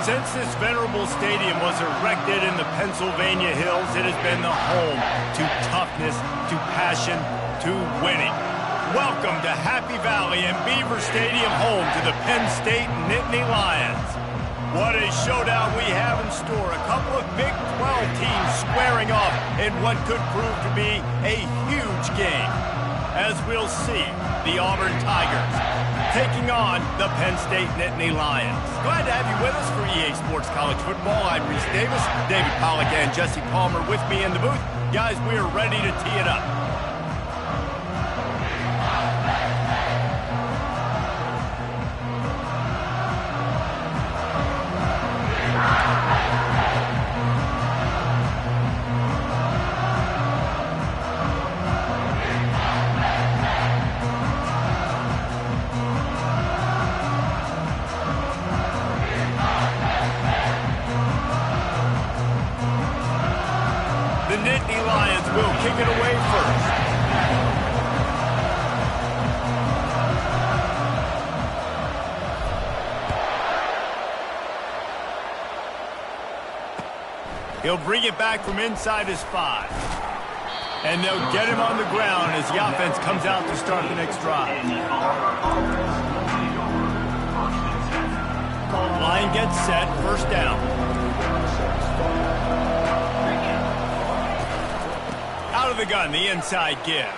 Since this venerable stadium was erected in the Pennsylvania hills, it has been the home to toughness, to passion, to winning. Welcome to Happy Valley and Beaver Stadium, home to the Penn State Nittany Lions. What a showdown we have in store. A couple of Big 12 teams squaring off in what could prove to be a huge game. As we'll see, the Auburn Tigers taking on the Penn State Nittany Lions. Glad to have you with us for EA Sports College Football. I'm Reese Davis, David Pollack and Jesse Palmer with me in the booth. Guys, we are ready to tee it up. The Nittany Lions will kick it away first. He'll bring it back from inside his 5. And they'll get him on the ground as the offense comes out to start the next drive. Line gets set, first down. Out of the gun, the inside give.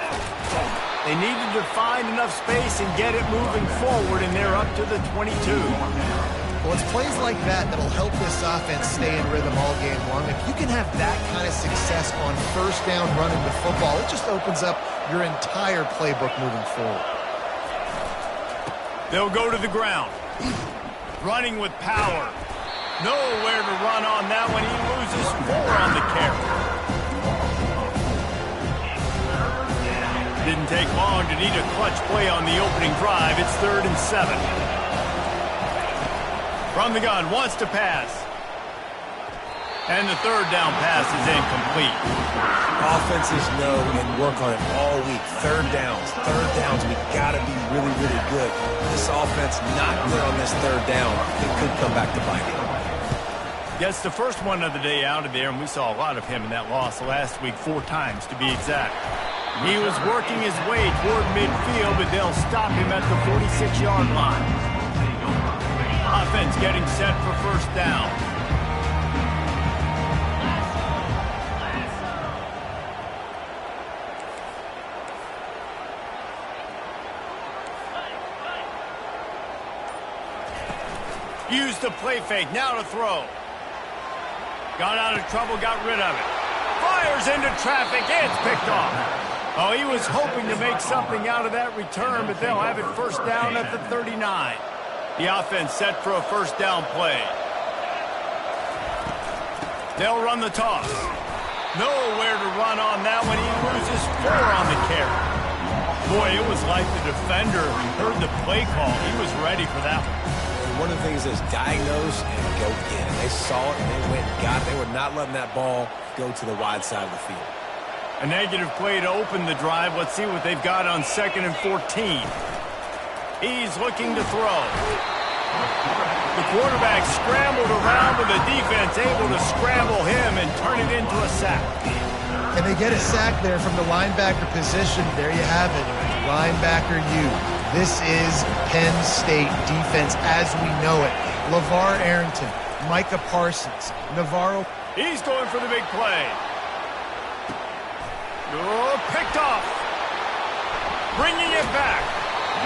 They needed to find enough space and get it moving forward, and they're up to the 22. Well, it's plays like that that'll help this offense stay in rhythm all game long. If you can have that kind of success on first down running the football, it just opens up your entire playbook moving forward. They'll go to the ground. Running with power. Nowhere to run on that one. He loses 4 on the carry. Didn't take long to need a clutch play on the opening drive. It's 3rd and 7. From the gun, wants to pass. And the third down pass is incomplete. Offenses know and work on it all week. Third downs. We got to be really, really good. This offense not good on this third down. It could come back to bite it. Gets the first one of the day out of there, and we saw a lot of him in that loss last week, 4 times to be exact. He was working his way toward midfield, but they'll stop him at the 46-yard line. Offense getting set for first down. Used the play fake, now to throw. Got out of trouble, got rid of it. Fires into traffic, it's picked off. Oh, he was hoping to make something out of that return, but they'll have it first down at the 39. The offense set for a first down play. They'll run the toss. Nowhere to run on that one. He loses 4 on the carry. Boy, it was like the defender heard the play call. He was ready for that one. One of the things is diagnose and go get it. They saw it and they went and got it. They were not letting that ball go to the wide side of the field. A negative play to open the drive. Let's see what they've got on 2nd and 14. He's looking to throw. The quarterback scrambled around with the defense able to scramble him and turn it into a sack. And they get a sack there from the linebacker position. There you have it. Linebacker U. This is Penn State defense as we know it. LeVar Arrington, Micah Parsons, Navarro. He's going for the big play. Oh, picked off. Bringing it back.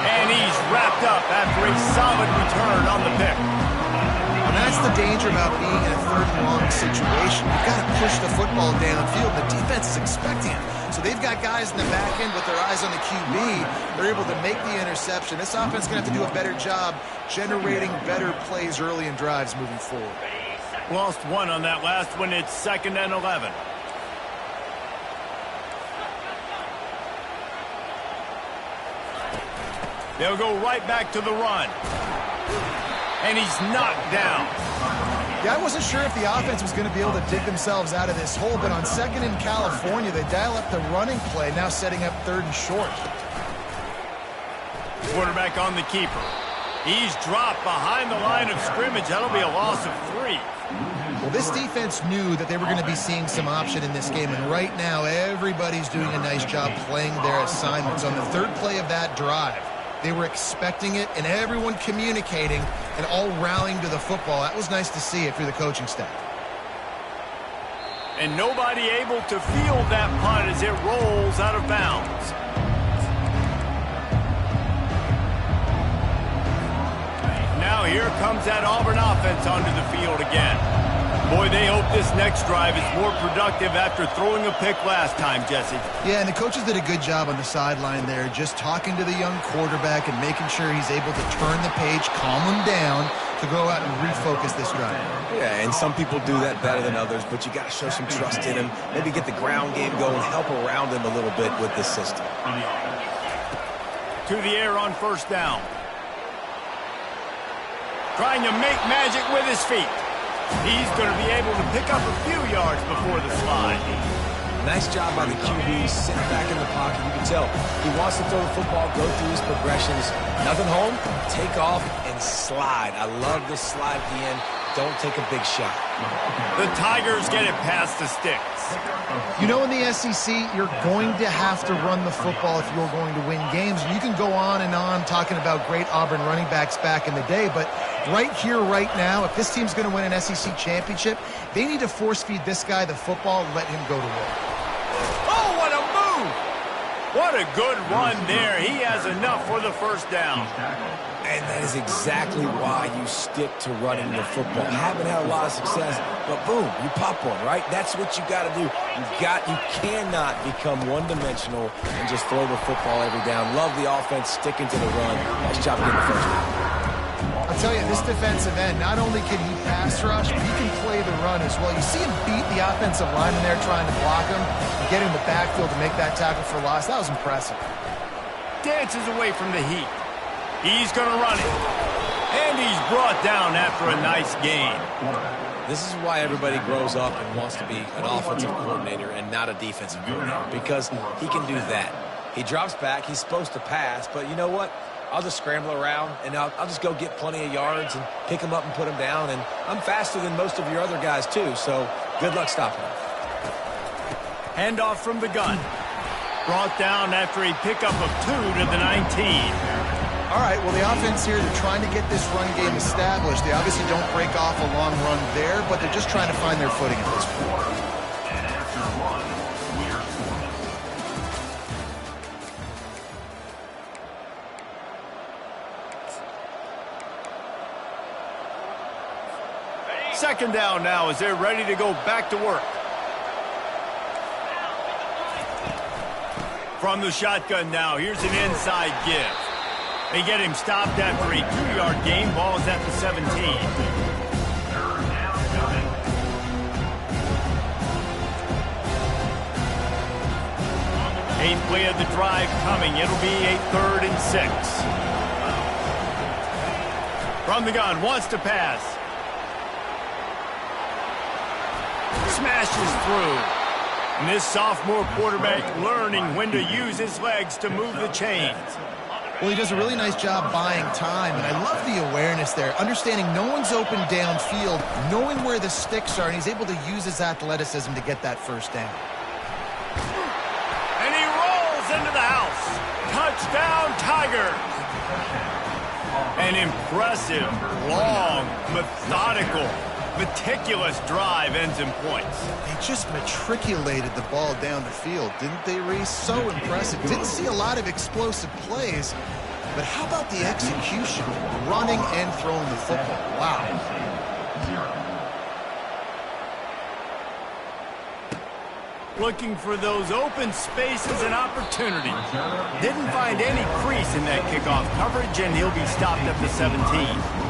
And he's wrapped up after a solid return on the pick. And that's the danger about being in a 3rd and long situation. You've got to push the football downfield. The defense is expecting it. So they've got guys in the back end with their eyes on the QB. They're able to make the interception. This offense is going to have to do a better job generating better plays early in drives moving forward. Lost 1 on that last one. It's 2nd and 11. They'll go right back to the run. And he's knocked down. Yeah, I wasn't sure if the offense was going to be able to dig themselves out of this hole, but on 2nd in California, they dial up the running play, now setting up 3rd and short. Quarterback on the keeper. He's dropped behind the line of scrimmage. That'll be a loss of 3. Well, this defense knew that they were going to be seeing some option in this game, and right now everybody's doing a nice job playing their assignments. On the third play of that drive, they were expecting it, and everyone communicating and all rallying to the football. That was nice to see if you're the coaching staff. And nobody able to field that punt as it rolls out of bounds. Now here comes that Auburn offense onto the field again. Boy, they hope this next drive is more productive after throwing a pick last time, Jesse. Yeah, and the coaches did a good job on the sideline there, just talking to the young quarterback and making sure he's able to turn the page, calm him down, to go out and refocus this drive. Yeah, and some people do that better than others, but you got to show some trust in him. Maybe get the ground game going, help around him a little bit with this system. To the air on first down. Trying to make magic with his feet. He's going to be able to pick up a few yards before the slide. Nice job by the QB, sitting back in the pocket. You can tell he wants to throw the football, go through his progressions. Nothing home, take off, and slide. I love the slide at the end. Don't take a big shot. The Tigers get it past the sticks. You know, in the SEC, you're going to have to run the football if you're going to win games. And you can go on and on talking about great Auburn running backs back in the day, but right here, right now, if this team's going to win an SEC championship, they need to force-feed this guy the football and let him go to work. Oh, what a move! What a good run there. He has enough for the first down. And that is exactly why you stick to running the football. Haven't had a lot of success, but boom, you pop one, right? That's what you got to do. You cannot become one-dimensional and just throw the football every down. Love the offense, sticking to the run. Nice job getting the first down. I'll tell you, this defensive end, not only can he pass rush, but he can play the run as well. You see him beat the offensive lineman there trying to block him and get in the backfield to make that tackle for loss. That was impressive. Dances away from the heat. He's going to run it. And he's brought down after a nice gain. This is why everybody grows up and wants to be an offensive coordinator and not a defensive coordinator, because he can do that. He drops back. He's supposed to pass, but you know what? I'll just scramble around, and I'll just go get plenty of yards and pick him up and put him down. And I'm faster than most of your other guys, too, so good luck stopping him. Handoff from the gun. Brought down after a pickup of 2 to the 19. All right, well, the offense here, they're trying to get this run game established. They obviously don't break off a long run there, but they're just trying to find their footing at this point. Second down now as they're ready to go back to work. From the shotgun now, here's an inside give. They get him stopped after a 2-yard gain. Ball is at the 17. Eighth play of the drive coming. It'll be a 3rd and 6. From the gun, wants to pass. Smashes through. And this sophomore quarterback learning when to use his legs to move the chains. Well, he does a really nice job buying time, and I love the awareness there, understanding no one's open downfield, knowing where the sticks are, and he's able to use his athleticism to get that first down. And he rolls into the house. Touchdown, Tigers. An impressive, long, methodical, meticulous drive ends in points. They just matriculated the ball down the field, didn't they, Reese? So impressive. Didn't see a lot of explosive plays, but how about the execution? Running and throwing the football. Wow. Looking for those open spaces and opportunities. Didn't find any crease in that kickoff coverage, and he'll be stopped at the 17.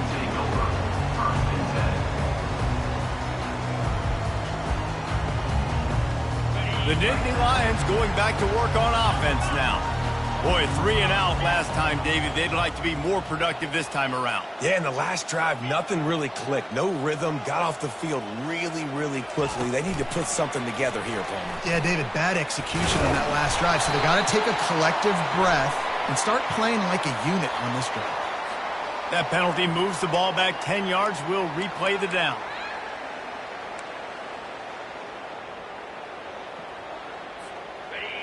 The Nittany Lions going back to work on offense now. Boy, 3 and out last time, David. They'd like to be more productive this time around. Yeah, in the last drive, nothing really clicked. No rhythm, got off the field really, really quickly. They need to put something together here, Palmer. Yeah, David, bad execution on that last drive. So they got to take a collective breath and start playing like a unit on this drive. That penalty moves the ball back 10 yards. We'll replay the down.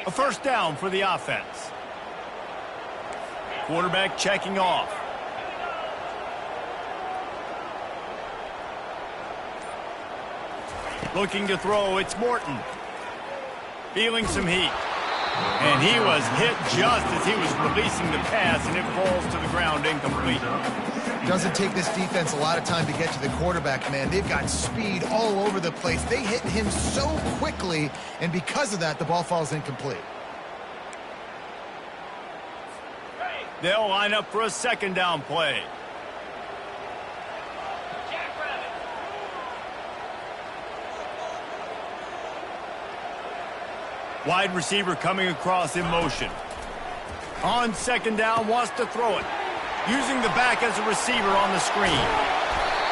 A first down for the offense. Quarterback checking off. Looking to throw, it's Morton. Feeling some heat. And he was hit just as he was releasing the pass, and it falls to the ground incomplete. Doesn't take this defense a lot of time to get to the quarterback, man. They've got speed all over the place. They hit him so quickly, and because of that, the ball falls incomplete. They'll line up for a second down play. Wide receiver coming across in motion. On second down, wants to throw it. Using the back as a receiver on the screen.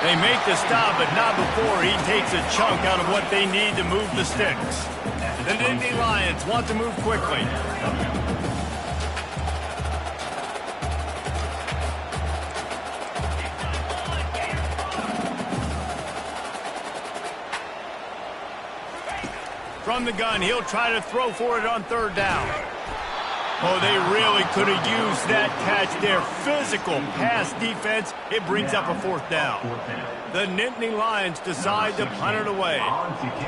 They make the stop, but not before he takes a chunk out of what they need to move the sticks. The Nittany Lions want to move quickly. From the gun, he'll try to throw for it on third down. Oh, they really could have used that catch there. Physical pass defense. It brings up a fourth down. The Nittany Lions decide to punt it away.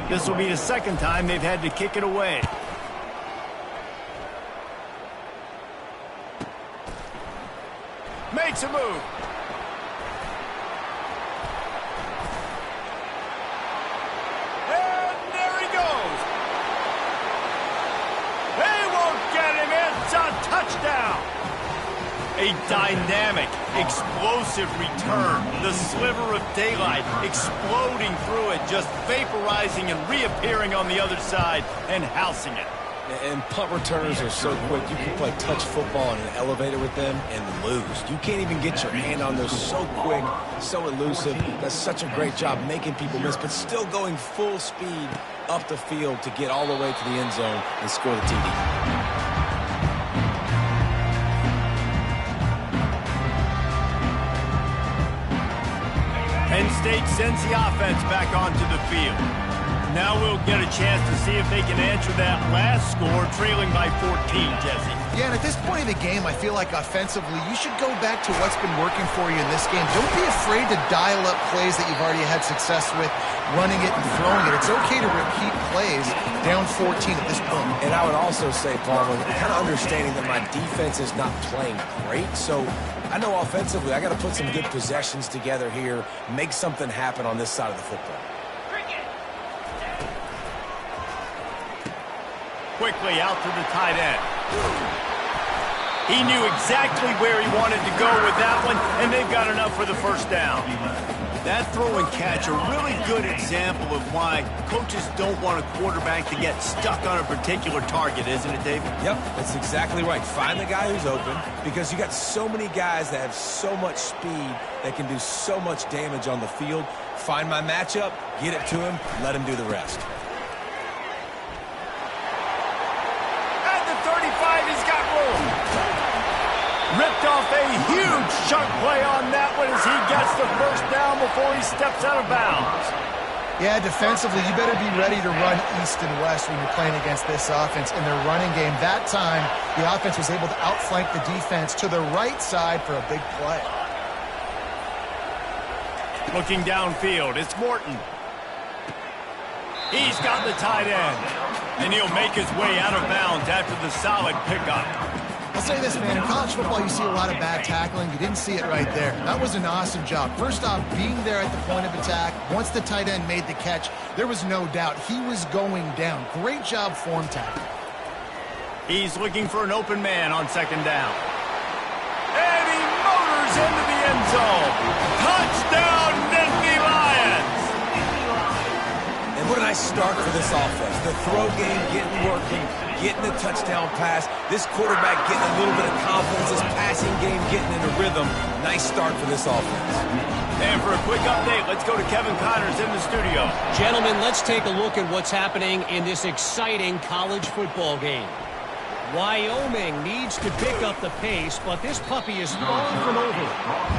This will be the second time they've had to kick it away. Makes a move. Touchdown! A dynamic, explosive return. The sliver of daylight exploding through it, just vaporizing and reappearing on the other side and housing it. And punt returners are so quick. You can play touch football in an elevator with them and lose. You can't even get your hand on those. So quick, so elusive. Does such a great job making people miss, but still going full speed up the field to get all the way to the end zone and score the TD. Penn State sends the offense back onto the field. Now we'll get a chance to see if they can answer that last score, trailing by 14, Jesse. Yeah, and at this point in the game, I feel like offensively, you should go back to what's been working for you in this game. Don't be afraid to dial up plays that you've already had success with, running it and throwing it. It's okay to repeat plays down 14 at this point. And I would also say, Paul, kind of understanding that my defense is not playing great, so I know offensively I got to put some good possessions together here, make something happen on this side of the football. Quickly out to the tight end. He knew exactly where he wanted to go with that one, and they've got enough for the first down. That throw and catch, a really good example of why coaches don't want a quarterback to get stuck on a particular target, isn't it, David? Yep, that's exactly right. Find the guy who's open, because you got so many guys that have so much speed that can do so much damage on the field. Find my matchup, get it to him, let him do the rest. At the 35, he's got room. Ripped off a huge chunk play on that one as he gets the first down before he steps out of bounds. Yeah, defensively, you better be ready to run east and west when you're playing against this offense in their running game. That time, the offense was able to outflank the defense to the right side for a big play. Looking downfield, it's Morton. He's got the tight end, and he'll make his way out of bounds after the solid pickup. I'll say this, man, in college football, you see a lot of bad tackling. You didn't see it right there. That was an awesome job. First off, being there at the point of attack. Once the tight end made the catch, there was no doubt he was going down. Great job form tackling. He's looking for an open man on second down. And he motors into the end zone. Touchdown, Nittany Lions! And what a nice start for this offense. The throw game getting working, getting the touchdown pass. This quarterback getting a little bit of confidence. This passing game getting in a rhythm. Nice start for this offense. And for a quick update, let's go to Kevin Connors in the studio. Gentlemen, let's take a look at what's happening in this exciting college football game. Wyoming needs to pick up the pace, but this puppy is far from over.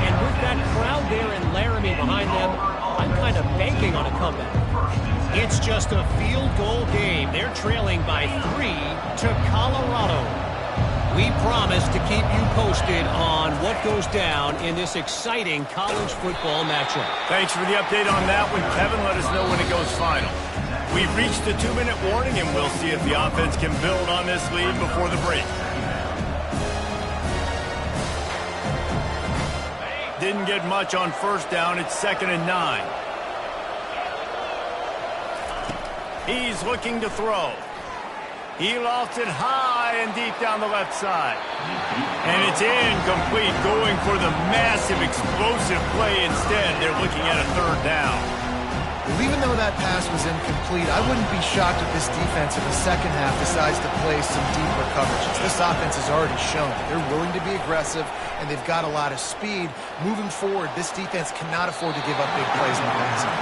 And with that crowd there in Laramie behind them, I'm kind of banking on a comeback. It's just a field goal game. They're trailing by 3 to Colorado. We promise to keep you posted on what goes down in this exciting college football matchup. Thanks for the update on that one, Kevin. Let us know when it goes final. We've reached the 2-minute warning, and we'll see if the offense can build on this lead before the break. Didn't get much on first down. It's 2nd and 9. He's looking to throw. He lofts it high and deep down the left side. And it's incomplete, going for the massive explosive play instead. They're looking at a 3rd down. Well, even though that pass was incomplete, I wouldn't be shocked if this defense in the second half decides to play some deeper coverages. This offense has already shown that they're willing to be aggressive, and they've got a lot of speed. Moving forward, this defense cannot afford to give up big plays in the passing.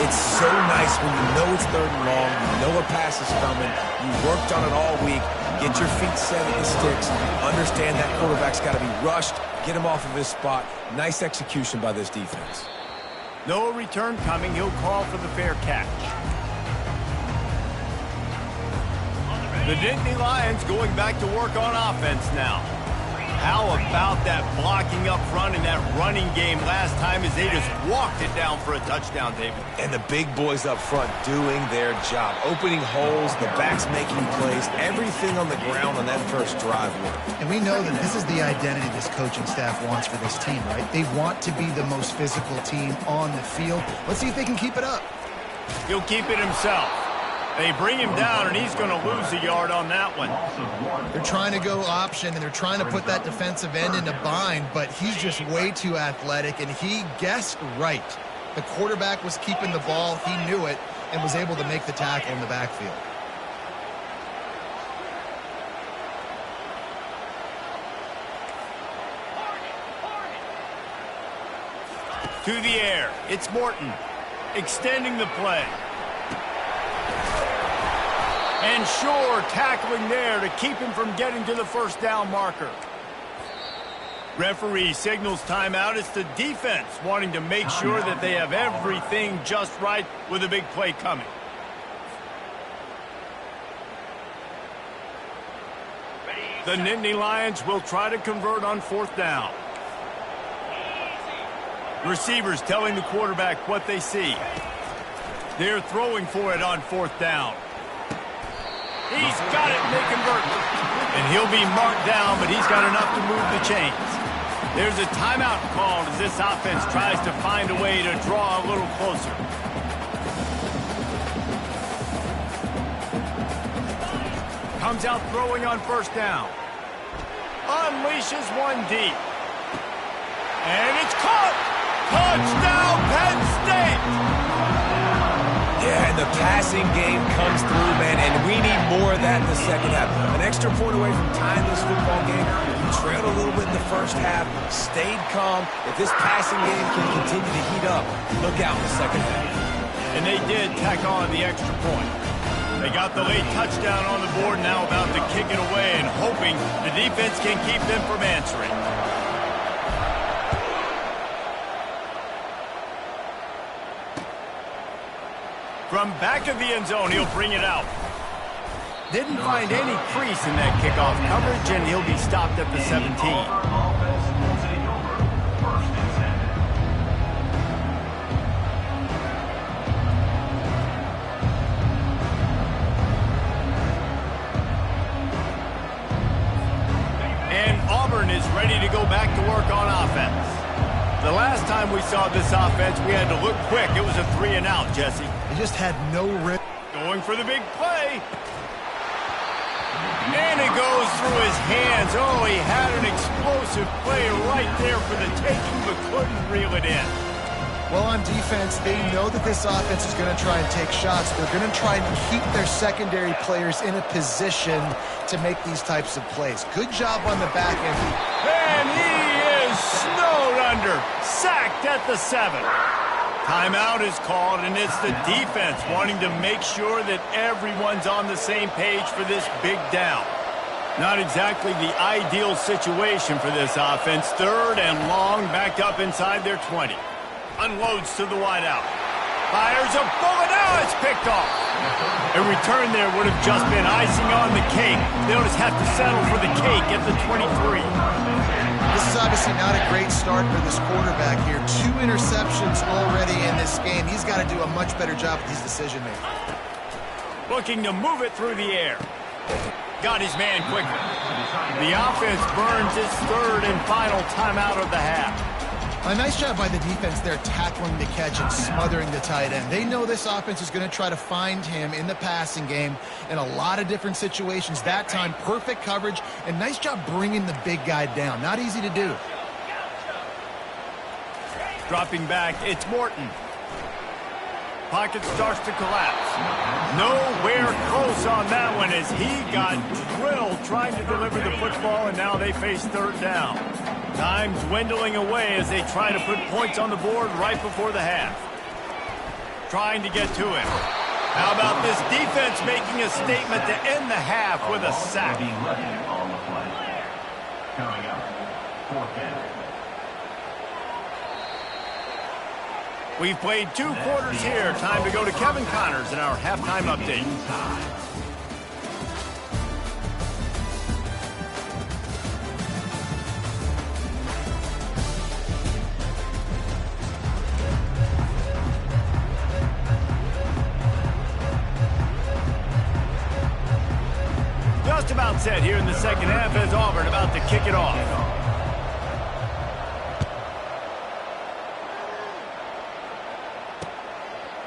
It's so nice when you know it's 3rd and long, you know a pass is coming, you worked on it all week, get your feet set in the sticks, understand that quarterback's got to be rushed, get him off of his spot. Nice execution by this defense. No return coming. He'll call for the fair catch. The Nittany Lions going back to work on offense now. How about that blocking up front in that running game last time as they just walked it down for a touchdown, David? And the big boys up front doing their job. Opening holes, the backs making plays, everything on the ground on that first drive work. And we know that this is the identity this coaching staff wants for this team, right? They want to be the most physical team on the field. Let's see if they can keep it up. He'll keep it himself. They bring him down, and he's going to lose a yard on that one. They're trying to go option, and they're trying to put that defensive end in a bind, but he's just way too athletic, and he guessed right. The quarterback was keeping the ball. He knew it and was able to make the tackle in the backfield. To the air. It's Morton extending the play. And sure, tackling there to keep him from getting to the 1st down marker. Referee signals timeout. It's the defense wanting to make sure that they have everything just right with a big play coming. The Nittany Lions will try to convert on 4th down. Receivers telling the quarterback what they see. They're throwing for it on 4th down. He's got it, and they convert. And he'll be marked down, but he's got enough to move the chains. There's a timeout called as this offense tries to find a way to draw a little closer. Comes out throwing on 1st down. Unleashes one deep. And it's caught! Touchdown, Penn State! Yeah, and the passing game comes through, man, and we need more of that in the second half. An extra point away from tying this football game. You trailed a little bit in the first half, stayed calm. If this passing game can continue to heat up, look out in the second half. And they did tack on the extra point. They got the late touchdown on the board, now about to kick it away and hoping the defense can keep them from answering. From back of the end zone, he'll bring it out. Didn't find any crease in that kickoff coverage, and he'll be stopped at the 17. And Auburn is ready to go back to work on offense. The last time we saw this offense, we had to look quick. It was a 3-and-out, Jesse. He just had no rip. Going for the big play. And it goes through his hands. Oh, he had an explosive play right there for the taking, but couldn't reel it in. Well, on defense, they know that this offense is going to try and take shots. They're going to try and keep their secondary players in a position to make these types of plays. Good job on the back end. And he is snowed under. Sacked at the 7. Timeout is called, and it's the defense wanting to make sure that everyone's on the same page for this big down. Not exactly the ideal situation for this offense. 3rd and long, backed up inside their 20. Unloads to the wideout. Fires a bullet. Now it's picked off. A return there would have just been icing on the cake. They'll just have to settle for the cake at the 23. This is obviously not a great start for this quarterback here. 2 interceptions already in this game. He's got to do a much better job with his decision-making. Looking to move it through the air. Got his man quicker. The offense burns its 3rd and final timeout of the half. A nice job by the defense there tackling the catch and smothering the tight end. They know this offense is going to try to find him in the passing game in a lot of different situations. That time, perfect coverage, and nice job bringing the big guy down. Not easy to do. Dropping back, it's Morton. Pocket starts to collapse. Nowhere close on that one as he got drilled trying to deliver the football, and now they face 3rd down. Time dwindling away as they try to put points on the board right before the half. Trying to get to him. How about this defense making a statement to end the half with a sack? We've played 2 quarters here. Time to go to Kevin Connors in our halftime update. Just about set here in the second half as Auburn about to kick it off.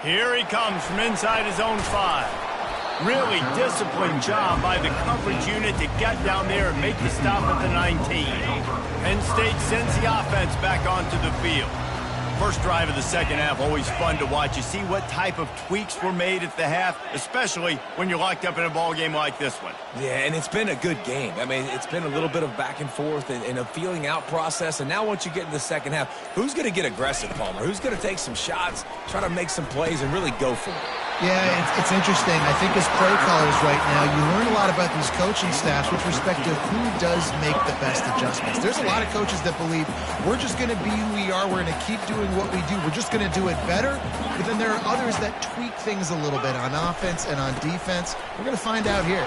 Here he comes from inside his own 5. Really disciplined job by the coverage unit to get down there and make the stop at the 19. Penn State sends the offense back onto the field. First drive of the second half, always fun to watch. You see what type of tweaks were made at the half, especially when you're locked up in a ball game like this one. Yeah, and it's been a good game. I mean, it's been a little bit of back and forth and a feeling out process. And now once you get in the second half, who's going to get aggressive, Palmer? Who's going to take some shots, try to make some plays, and really go for it? Yeah, it's interesting. I think as play callers right now, you learn a lot about these coaching staffs with respect to who does make the best adjustments. There's a lot of coaches that believe we're just going to be who we are. We're going to keep doing what we do. We're just going to do it better. But then there are others that tweak things a little bit on offense and on defense. We're going to find out here.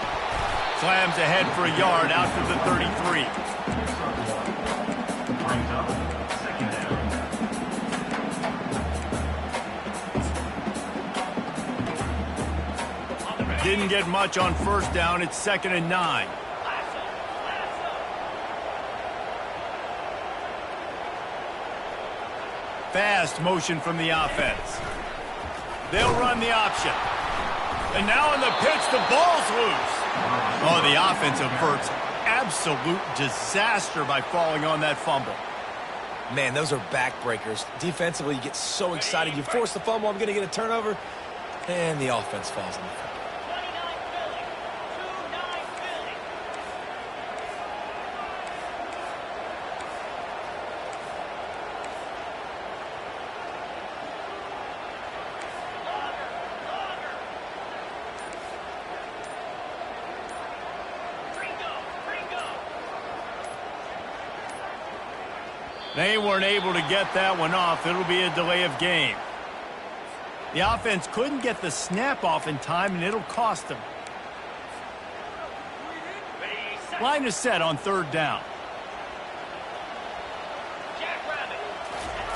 Slams ahead for a yard out to the 33. Didn't get much on first down. It's 2nd and 9. Fast motion from the offense. They'll run the option. And now in the pitch, the ball's loose. Oh, the offense averts absolute disaster by falling on that fumble. Man, those are backbreakers. Defensively, you get so excited. You force the fumble, I'm going to get a turnover, and the offense falls on the field. They weren't able to get that one off. It'll be a delay of game. The offense couldn't get the snap off in time, and it'll cost them. Line is set on 3rd down.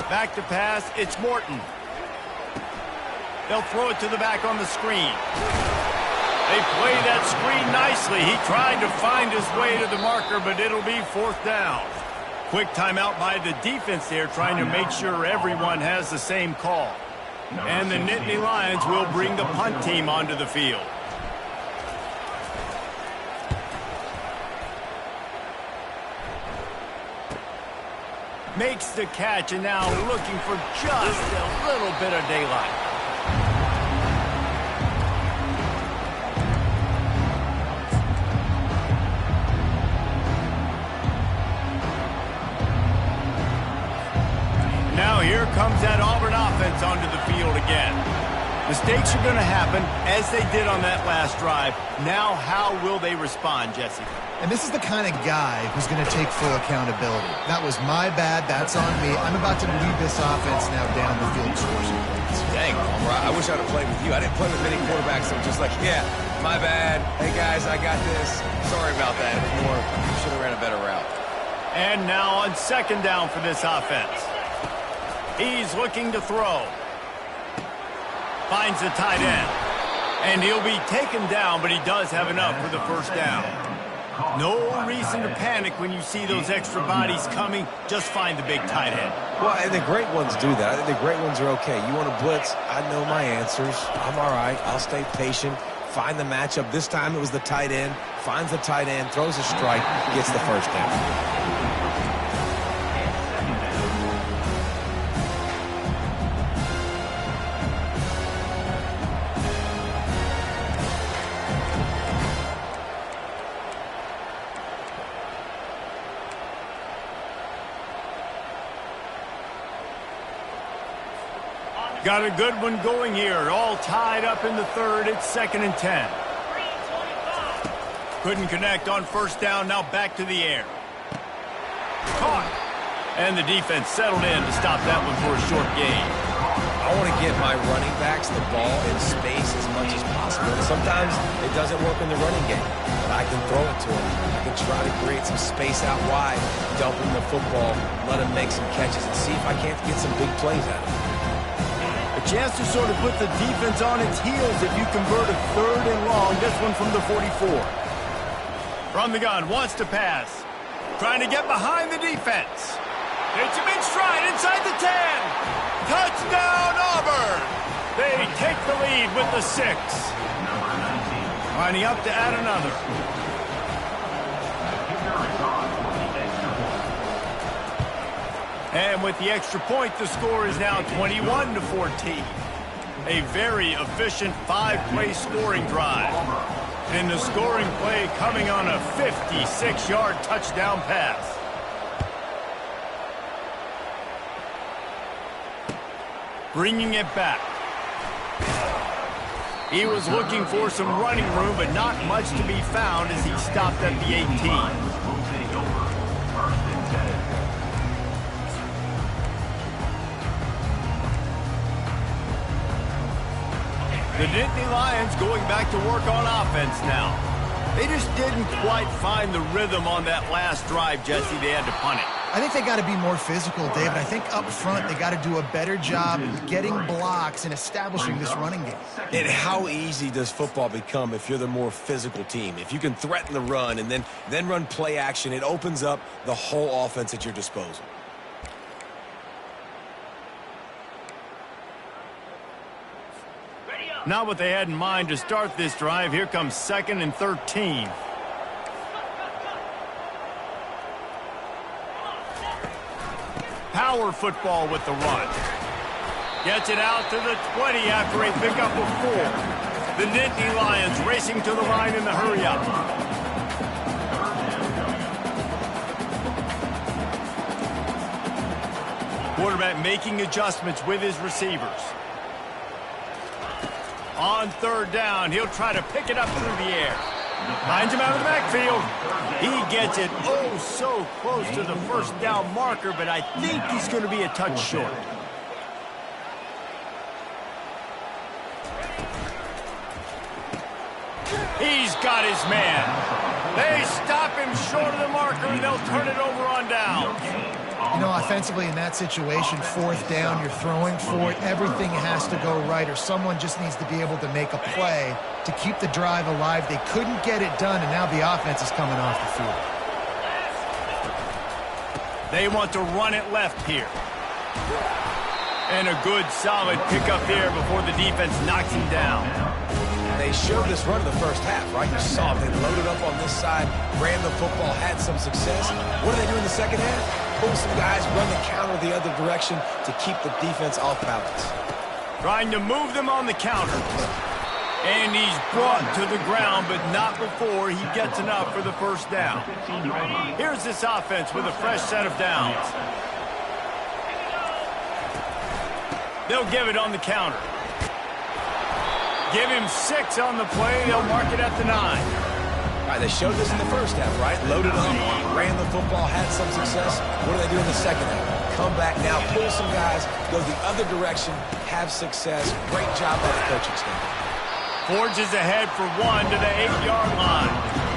Back to pass, it's Morton. They'll throw it to the back on the screen. They play that screen nicely. He tried to find his way to the marker, but it'll be 4th down. Quick timeout by the defense there, trying to make sure everyone has the same call. And the Nittany Lions will bring the punt team onto the field. Makes the catch, and now looking for just a little bit of daylight. Now here comes that Auburn offense onto the field again. Mistakes are going to happen, as they did on that last drive. Now, how will they respond, Jesse? And this is the kind of guy who's going to take full accountability. That was my bad. That's on me. I'm about to lead this offense now down the field and score some points. Dang, Palmer, I wish I'd have played with you. I didn't play with many quarterbacks that were just like, yeah, my bad. Hey, guys, I got this. Sorry about that. It was more, you should have ran a better route. And now on second down for this offense. He's looking to throw. Finds the tight end. And he'll be taken down, but he does have enough for the first down. No reason to panic when you see those extra bodies coming. Just find the big tight end. Well, and the great ones do that. I think the great ones are okay. You want to blitz? I know my answers. I'm all right. I'll stay patient. Find the matchup. This time it was the tight end. Finds the tight end, throws a strike, gets the first down. Got a good one going here. All tied up in the third. It's 2nd and 10. Couldn't connect on first down. Now back to the air. Caught. And the defense settled in to stop that one for a short gain. I want to get my running backs the ball in space as much as possible. And sometimes it doesn't work in the running game, but I can throw it to them. I can try to create some space out wide, dump him the football, let him make some catches, and see if I can't get some big plays out of him. A chance to sort of put the defense on its heels if you convert a 3rd and long. This one from the 44. From the gun, wants to pass. Trying to get behind the defense. Takes him in stride inside the 10. Touchdown, Auburn. They take the lead with the 6. Lining up to add another. And with the extra point, the score is now 21-14. A very efficient 5-play scoring drive. And the scoring play coming on a 56-yard touchdown pass. Bringing it back. He was looking for some running room, but not much to be found as he stopped at the 18. The Nittany Lions going back to work on offense now. They just didn't quite find the rhythm on that last drive, Jesse. They had to punt it. I think they got to be more physical, David. I think up front they got to do a better job getting blocks and establishing this running game. And how easy does football become if you're the more physical team? If you can threaten the run and then run play action, it opens up the whole offense at your disposal. Not what they had in mind to start this drive. Here comes 2nd and 13. Power football with the run. Gets it out to the 20 after a pickup of 4. The Nittany Lions racing to the line in the hurry-up. Quarterback making adjustments with his receivers. On 3rd down, he'll try to pick it up through the air. Finds him out of the backfield. He gets it oh so close to the first down marker, but I think he's going to be a touch short. He's got his man. They stop him short of the marker, and they'll turn it over on down. You know, offensively in that situation, 4th down, you're throwing for it. Everything has to go right, or someone just needs to be able to make a play to keep the drive alive. They couldn't get it done, and now the offense is coming off the field. They want to run it left here. And a good, solid pickup there before the defense knocks him down. They showed this run in the first half, right? You saw it. They loaded up on this side, ran the football, had some success. What do they do in the second half? Pull some guys, run the counter the other direction to keep the defense off balance. Trying to move them on the counter. And he's brought to the ground, but not before he gets enough for the first down. Here's this offense with a fresh set of downs. They'll give it on the counter. Give him 6 on the play. They'll mark it at the 9. All right, they showed this in the first half, right? Loaded up, ran the football, had some success. What do they do in the second half? Come back now, pull some guys, go the other direction, have success. Great job by the coaching staff. Forges ahead for 1 to the 8-yard line.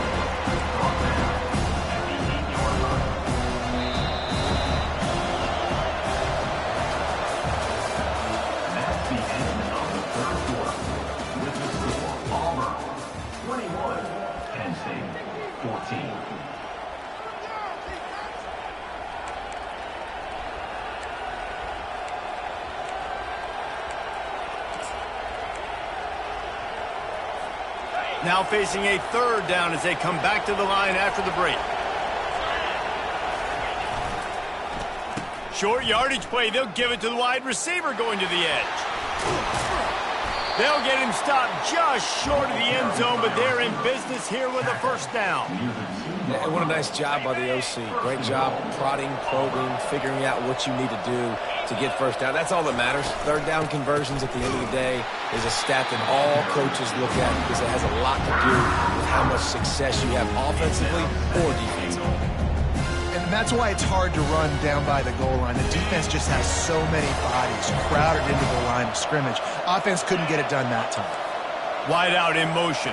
Penn State, 14. Now facing a 3rd down as they come back to the line after the break. Short yardage play. They'll give it to the wide receiver going to the edge. They'll get him stopped just short of the end zone, but they're in business here with a 1st down. Yeah, what a nice job by the OC. Great job prodding, probing, figuring out what you need to do to get 1st down. That's all that matters. 3rd down conversions at the end of the day is a stat that all coaches look at because it has a lot to do with how much success you have offensively or defensively. And that's why it's hard to run down by the goal line. The defense just has so many bodies crowded into the line of scrimmage. Offense couldn't get it done that time. Wide out in motion.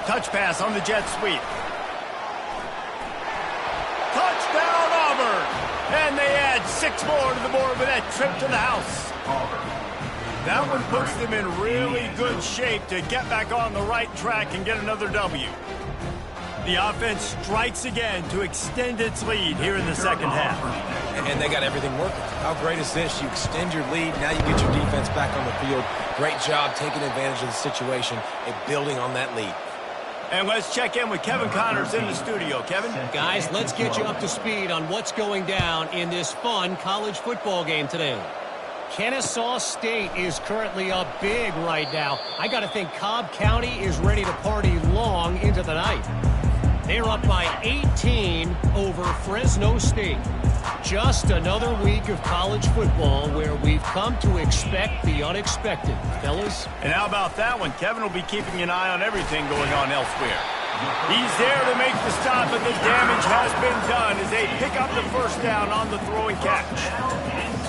Touch pass on the jet sweep. Touchdown, Auburn! And they add 6 more to the board with that trip to the house. That one puts them in really good shape to get back on the right track and get another W. The offense strikes again to extend its lead here in the 2nd half. And they got everything working. How great is this? You extend your lead, now you get your defense back on the field. Great job taking advantage of the situation and building on that lead. And let's check in with Kevin Connors in the studio. Kevin? Guys, let's get you up to speed on what's going down in this fun college football game today. Kennesaw State is currently up big right now. I got to think Cobb County is ready to party long into the night. They're up by 18 over Fresno State. Just another week of college football where we've come to expect the unexpected, fellas. And how about that one? Kevin will be keeping an eye on everything going on elsewhere. He's there to make the stop, but the damage has been done as they pick up the 1st down on the throw and catch.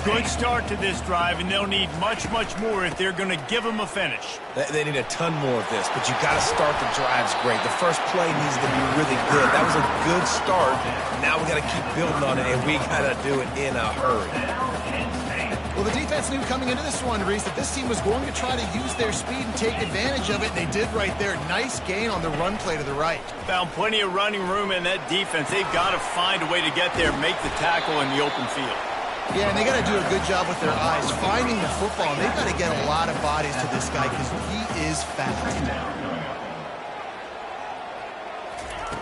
Good start to this drive, and they'll need much, much more if they're going to give them a finish. They need a ton more of this, but you got to start the drives great. The first play needs to be really good. That was a good start. Now we got to keep building on it, and we got to do it in a hurry. Well, the defense knew coming into this one, Reese, that this team was going to try to use their speed and take advantage of it. They did right there. Nice gain on the run play to the right. Found plenty of running room in that defense. They've got to find a way to get there, make the tackle in the open field. Yeah, and they got to do a good job with their eyes, finding the football. And they've got to get a lot of bodies to this guy because he is fast.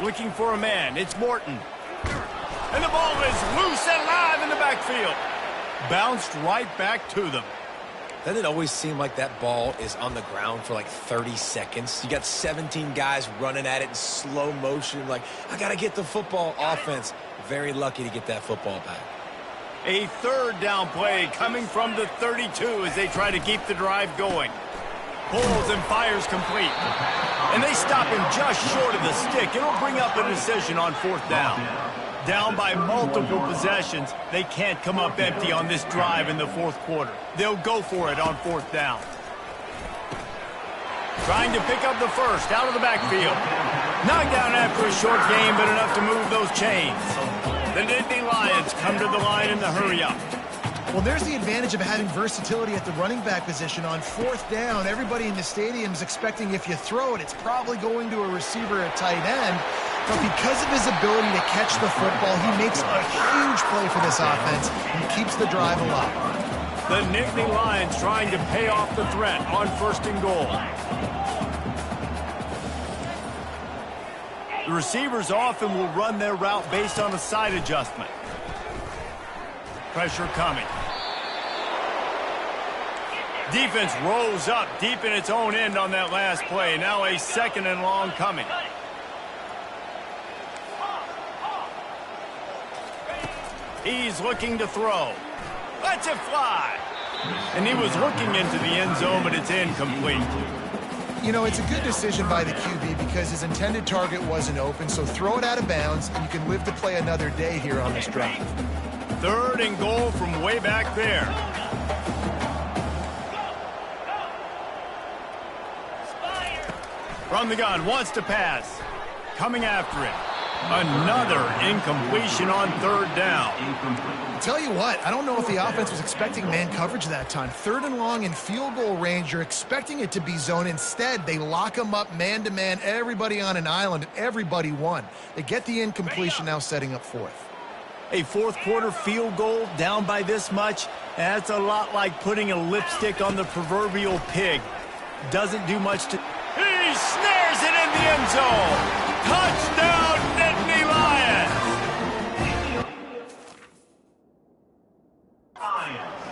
Looking for a man. It's Morton. And the ball is loose and live in the backfield. Bounced right back to them. Doesn't it always seem like that ball is on the ground for like 30 seconds? You got 17 guys running at it in slow motion. Like, I got to get the football. Offense, very lucky to get that football back. A 3rd down play coming from the 32 as they try to keep the drive going. Pulls and fires complete. And they stop him just short of the stick. It'll bring up a decision on 4th down. Down by multiple possessions, they can't come up empty on this drive in the 4th quarter. They'll go for it on 4th down. Trying to pick up the 1st out of the backfield. Knocked down after a short gain, but enough to move those chains. The Nittany Lions come to the line in the hurry-up. Well, there's the advantage of having versatility at the running back position. On 4th down, everybody in the stadium is expecting if you throw it, it's probably going to a receiver at tight end. But because of his ability to catch the football, he makes a huge play for this offense and keeps the drive alive. The Nittany Lions trying to pay off the threat on 1st and goal. The receivers often will run their route based on a side adjustment. Pressure coming. Defense rolls up deep in its own end on that last play. Now a 2nd and long coming. He's looking to throw. Lets it fly. And he was looking into the end zone, but it's incomplete. You know, it's a good decision by the QB because his intended target wasn't open, so throw it out of bounds, and you can live to play another day here on this drive. 3rd and goal from way back there. From the gun, wants to pass. Coming after it. Another incompletion on 3rd down. Tell you what, I don't know if the offense was expecting man coverage that time. 3rd and long in field goal range, you're expecting it to be zone. Instead, they lock them up man-to-man, everybody on an island, and everybody won. They get the incompletion, now setting up 4th. A 4th quarter field goal down by this much, that's a lot like putting a lipstick on the proverbial pig. Doesn't do much to... He snares it in the end zone. Touchdown, Nittany Lions.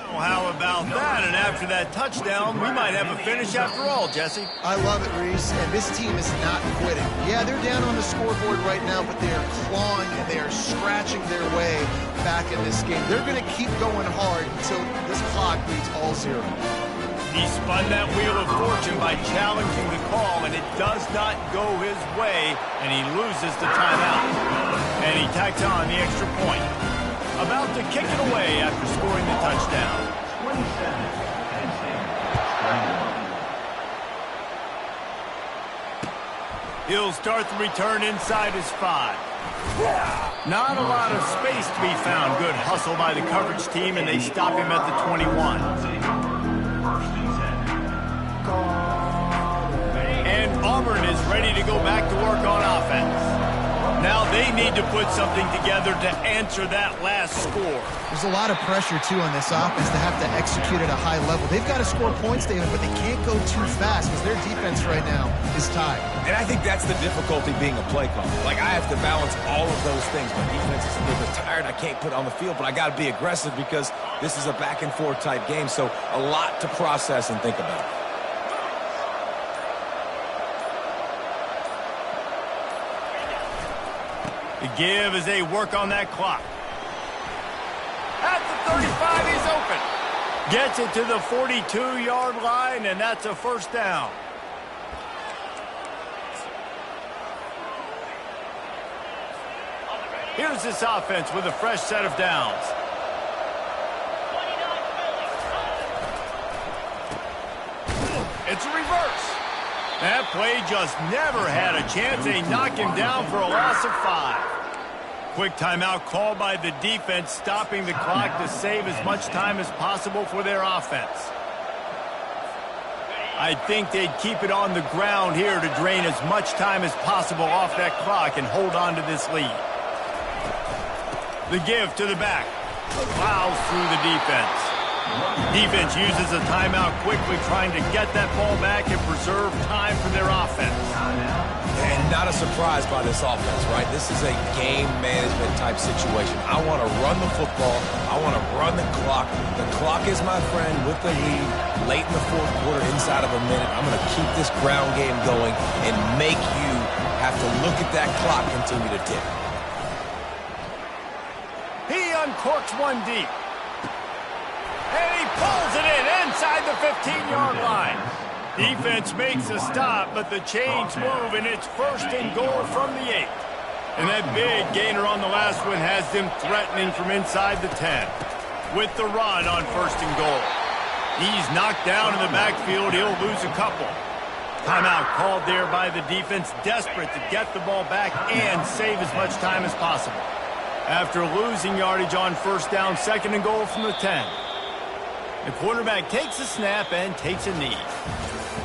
Well, how about that? And after that touchdown, we might have a finish after all, Jesse. I love it, Reese, and this team is not quitting. Yeah, they're down on the scoreboard right now, but they are clawing and they are scratching their way back in this game. They're going to keep going hard until this clock reads all 0. He spun that wheel of fortune by challenging the call, and it does not go his way, and he loses the timeout. And he tacks on the extra point. About to kick it away after scoring the touchdown. 27. He'll start the return inside his 5. Not a lot of space to be found. Good hustle by the coverage team, and they stop him at the 21. And Auburn is ready to go back to work on offense. Now they need to put something together to answer that last score. There's a lot of pressure, too, on this offense to have to execute at a high level. They've got to score points, David, but they can't go too fast because their defense right now is tied. And I think that's the difficulty being a play caller. Like, I have to balance all of those things. My defense is a little bit tired. I can't put it on the field, but I got to be aggressive because this is a back-and-forth type game, so a lot to process and think about. The give as they work on that clock. At the 35, he's open. Gets it to the 42-yard line, and that's a 1st down. Here's this offense with a fresh set of downs. It's a reverse. That play just never had a chance. They knock him down for a loss of 5. Quick timeout called by the defense, stopping the clock to save as much time as possible for their offense. I think they'd keep it on the ground here to drain as much time as possible off that clock and hold on to this lead. The give to the back. Plows through the defense. Defense uses a timeout quickly, trying to get that ball back and preserve time for their offense. And not a surprise by this offense, right? This is a game management type situation. I want to run the football. I want to run the clock. The clock is my friend with the lead. Late in the 4th quarter, inside of a minute, I'm going to keep this ground game going and make you have to look at that clock continue to tick. He uncorks one deep. And he pulls it in inside the 15-yard line. Defense makes a stop, but the chains move, and it's 1st and goal from the 8. And that big gainer on the last one has them threatening from inside the 10. With the run on 1st and goal. He's knocked down in the backfield. He'll lose a couple. Timeout called there by the defense, desperate to get the ball back and save as much time as possible. After losing yardage on 1st down, 2nd and goal from the 10. The quarterback takes a snap and takes a knee.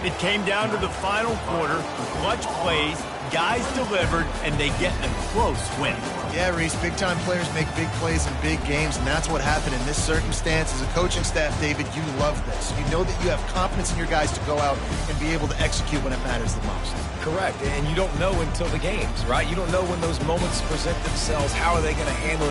It came down to the final quarter. Clutch plays, guys delivered, and they get a close win. Yeah, Reese, big-time players make big plays in big games, and that's what happened in this circumstance. As a coaching staff, David, you love this. You know that you have confidence in your guys to go out and be able to execute when it matters the most. Correct, and you don't know until the games, right? You don't know when those moments present themselves. How are they going to handle it?